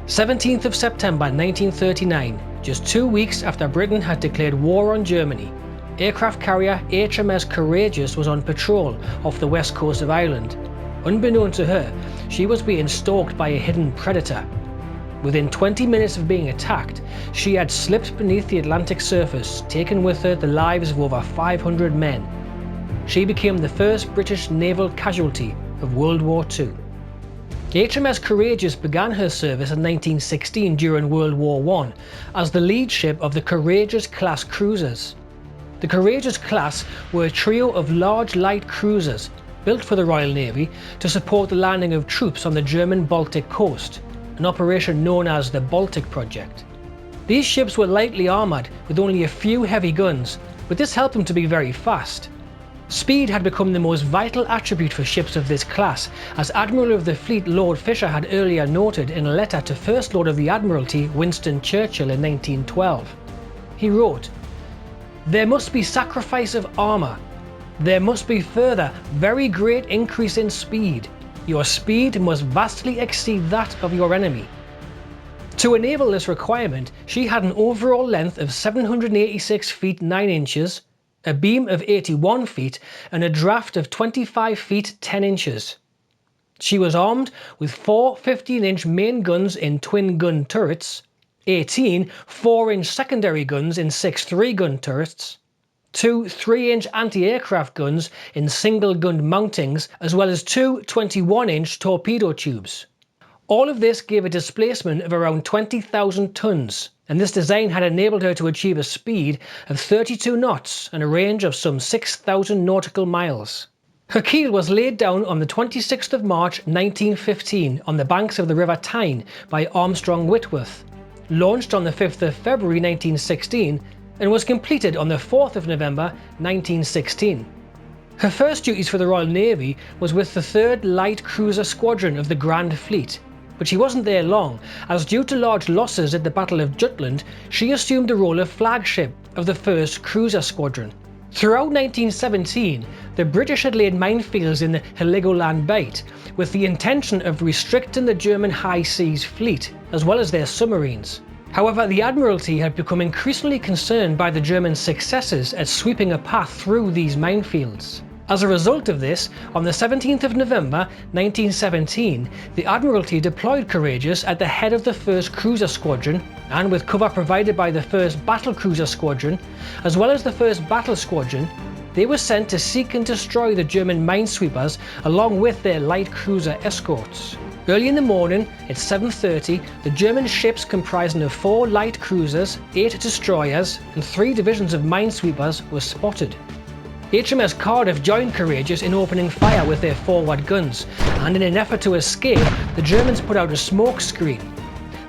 17th of September 1939, just 2 weeks after Britain had declared war on Germany, aircraft carrier HMS Courageous was on patrol off the west coast of Ireland. Unbeknown to her, she was being stalked by a hidden predator. Within 20 minutes of being attacked, she had slipped beneath the Atlantic surface, taking with her the lives of over 500 men. She became the first British naval casualty of World War II. HMS Courageous began her service in 1916 during World War I as the lead ship of the Courageous class cruisers. The Courageous class were a trio of large light cruisers built for the Royal Navy to support the landing of troops on the German Baltic coast, an operation known as the Baltic Project. These ships were lightly armoured with only a few heavy guns, but this helped them to be very fast. Speed had become the most vital attribute for ships of this class, as Admiral of the Fleet Lord Fisher had earlier noted in a letter to First Lord of the Admiralty Winston Churchill in 1912. He wrote, "There must be sacrifice of armour. There must be further very great increase in speed. Your speed must vastly exceed that of your enemy." To enable this requirement, she had an overall length of 786 feet 9 inches, a beam of 81 feet and a draft of 25 feet 10 inches. She was armed with 4 15-inch main guns in twin-gun turrets, 18 4-inch secondary guns in 6 3-gun turrets, 2 3-inch anti-aircraft guns in single-gun mountings, as well as 2 21-inch torpedo tubes. All of this gave a displacement of around 20,000 tons, and this design had enabled her to achieve a speed of 32 knots and a range of some 6,000 nautical miles. Her keel was laid down on the 26th of March 1915 on the banks of the River Tyne by Armstrong Whitworth, launched on the 5th of February 1916, and was completed on the 4th of November 1916. Her first duties for the Royal Navy was with the 3rd Light Cruiser Squadron of the Grand Fleet, but she wasn't there long, as due to large losses at the Battle of Jutland, she assumed the role of flagship of the 1st Cruiser Squadron. Throughout 1917, the British had laid minefields in the Heligoland Bight, with the intention of restricting the German high seas fleet, as well as their submarines. However, the Admiralty had become increasingly concerned by the German successes at sweeping a path through these minefields. As a result of this, on the 17th of November 1917, the Admiralty deployed Courageous at the head of the 1st Cruiser Squadron, and with cover provided by the 1st Battle Cruiser Squadron, as well as the 1st Battle Squadron, they were sent to seek and destroy the German minesweepers along with their light cruiser escorts. Early in the morning, at 7:30, the German ships comprising of 4 light cruisers, 8 destroyers, and 3 divisions of minesweepers were spotted. HMS Cardiff joined Courageous in opening fire with their forward guns, and in an effort to escape, the Germans put out a smoke screen.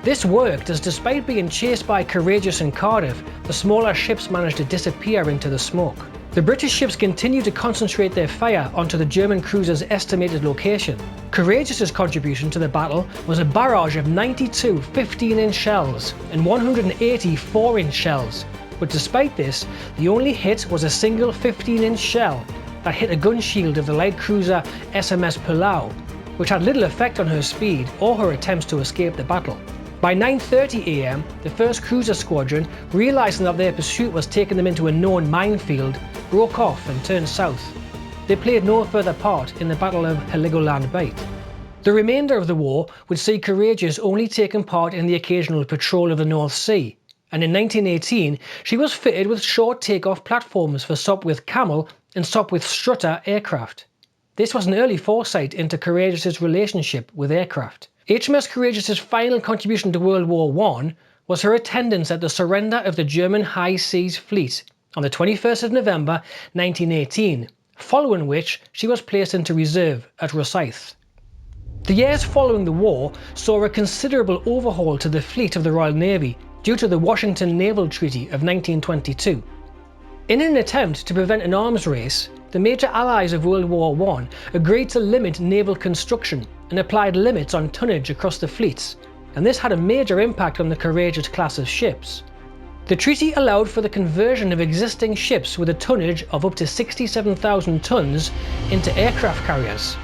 This worked, as despite being chased by Courageous and Cardiff, the smaller ships managed to disappear into the smoke. The British ships continued to concentrate their fire onto the German cruiser's estimated location. Courageous's contribution to the battle was a barrage of 92 15-inch shells and 180 4-inch shells. But despite this, the only hit was a single 15-inch shell that hit a gun shield of the light cruiser HMS Palau, which had little effect on her speed or her attempts to escape the battle. By 9:30 AM, the 1st Cruiser Squadron, realising that their pursuit was taking them into a known minefield, broke off and turned south. They played no further part in the Battle of Heligoland Bight. The remainder of the war would see Courageous only taking part in the occasional patrol of the North Sea, and in 1918 she was fitted with short takeoff platforms for Sopwith Camel and Sopwith Strutter aircraft. This was an early foresight into Courageous's relationship with aircraft. HMS Courageous's final contribution to World War I was her attendance at the surrender of the German High Seas Fleet on the 21st of November 1918, following which she was placed into reserve at Rosyth. The years following the war saw a considerable overhaul to the fleet of the Royal Navy due to the Washington Naval Treaty of 1922. In an attempt to prevent an arms race, the major allies of World War I agreed to limit naval construction and applied limits on tonnage across the fleets, and this had a major impact on the Courageous class of ships. The treaty allowed for the conversion of existing ships with a tonnage of up to 67,000 tons into aircraft carriers.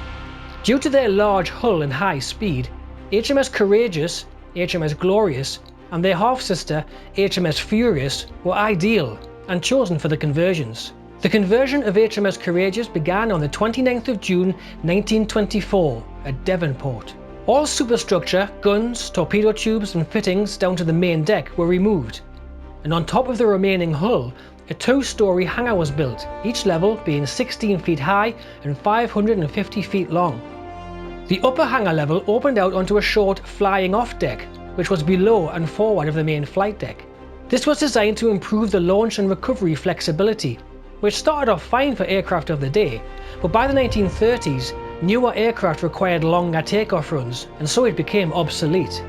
Due to their large hull and high speed, HMS Courageous, HMS Glorious, and their half-sister HMS Furious were ideal and chosen for the conversions. The conversion of HMS Courageous began on the 29th of June 1924 at Devonport. All superstructure, guns, torpedo tubes and fittings down to the main deck were removed, and on top of the remaining hull, a two-storey hangar was built, each level being 16 feet high and 550 feet long. The upper hangar level opened out onto a short flying-off deck, which was below and forward of the main flight deck. This was designed to improve the launch and recovery flexibility, which started off fine for aircraft of the day, but by the 1930s, newer aircraft required longer takeoff runs, and so it became obsolete.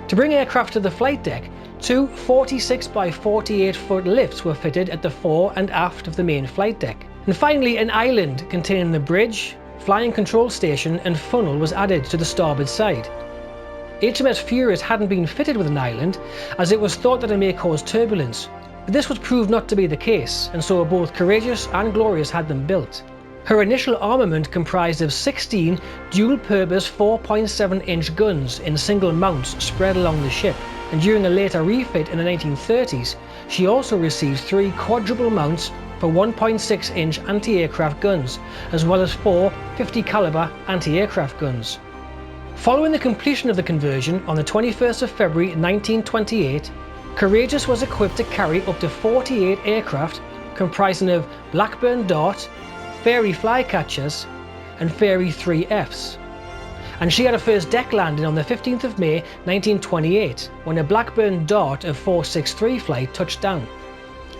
To bring aircraft to the flight deck, two 46 by 48 foot lifts were fitted at the fore and aft of the main flight deck. And finally, an island containing the bridge, flying control station and funnel was added to the starboard side. HMS Furious hadn't been fitted with an island, as it was thought that it may cause turbulence, but this was proved not to be the case, and so both Courageous and Glorious had them built. Her initial armament comprised of 16 dual-purpose 4.7-inch guns in single mounts spread along the ship, and during a later refit in the 1930s, she also received 3 quadruple mounts for 1.6-inch anti-aircraft guns, as well as 4 50-caliber anti-aircraft guns. Following the completion of the conversion on the 21st of February 1928, Courageous was equipped to carry up to 48 aircraft comprising of Blackburn Dart, Fairey Flycatchers and Fairey 3Fs. And she had her first deck landing on the 15th of May 1928 when a Blackburn Dart of 463 flight touched down.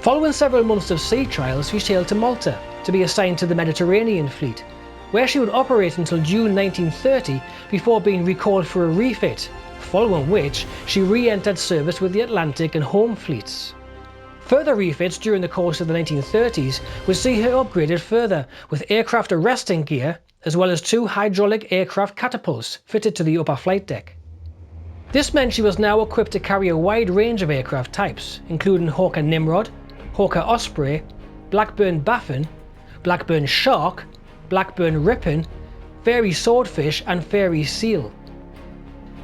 Following several months of sea trials, she sailed to Malta to be assigned to the Mediterranean fleet, where she would operate until June 1930 before being recalled for a refit, following which she re-entered service with the Atlantic and home fleets. Further refits during the course of the 1930s would see her upgraded further with aircraft arresting gear, as well as 2 hydraulic aircraft catapults fitted to the upper flight deck. This meant she was now equipped to carry a wide range of aircraft types, including Hawker Nimrod, Hawker Osprey, Blackburn Baffin, Blackburn Shark, Blackburn Ripon, Fairey Swordfish and Fairey Seal.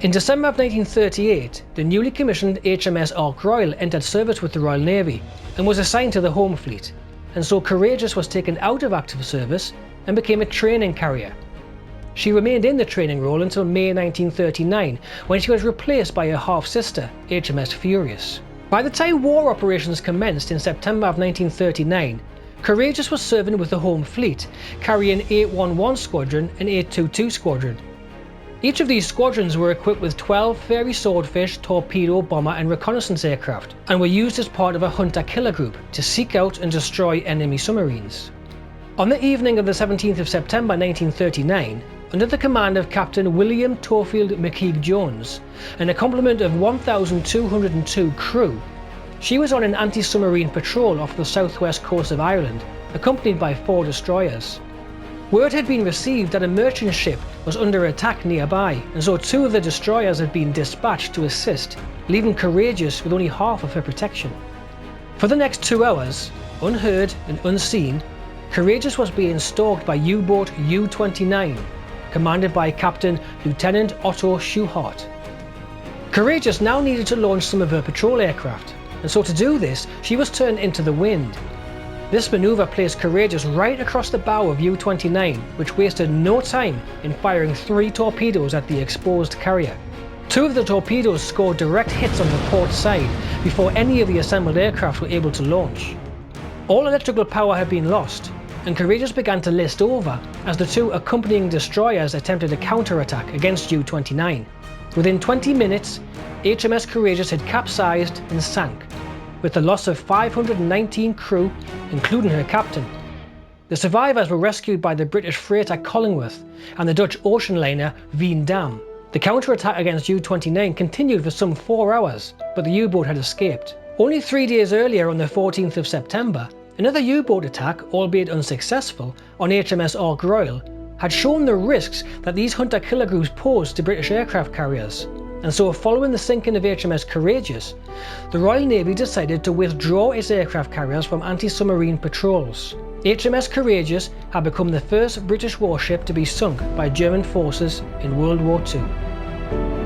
In December of 1938, the newly commissioned HMS Ark Royal entered service with the Royal Navy and was assigned to the home fleet, and so Courageous was taken out of active service and became a training carrier. She remained in the training role until May 1939, when she was replaced by her half-sister, HMS Furious. By the time war operations commenced in September of 1939, Courageous was serving with the home fleet, carrying 811 Squadron and 822 Squadron. Each of these squadrons were equipped with 12 Fairey Swordfish, torpedo, bomber and reconnaissance aircraft, and were used as part of a hunter-killer group to seek out and destroy enemy submarines. On the evening of the 17th of September 1939, under the command of Captain William Torfield McKeag Jones and a complement of 1,202 crew, she was on an anti-submarine patrol off the southwest coast of Ireland, accompanied by 4 destroyers. Word had been received that a merchant ship was under attack nearby, and so 2 of the destroyers had been dispatched to assist, leaving Courageous with only half of her protection. For the next 2 hours, unheard and unseen, Courageous was being stalked by U-boat U-29, commanded by Captain Lieutenant Otto Schuhart. Courageous now needed to launch some of her patrol aircraft, and so to do this, she was turned into the wind. This manoeuvre placed Courageous right across the bow of U-29, which wasted no time in firing 3 torpedoes at the exposed carrier. 2 of the torpedoes scored direct hits on the port side before any of the assembled aircraft were able to launch. All electrical power had been lost, and Courageous began to list over as the 2 accompanying destroyers attempted a counterattack against U-29. Within 20 minutes, HMS Courageous had capsized and sank, with the loss of 519 crew, including her captain. The survivors were rescued by the British freighter Collingwood and the Dutch ocean liner Veendam. The counterattack against U-29 continued for some 4 hours, but the U-boat had escaped. Only 3 days earlier, on the 14th of September, another U-boat attack, albeit unsuccessful, on HMS Ark Royal had shown the risks that these hunter-killer groups posed to British aircraft carriers. And so, following the sinking of HMS Courageous, the Royal Navy decided to withdraw its aircraft carriers from anti-submarine patrols. HMS Courageous had become the first British warship to be sunk by German forces in World War II.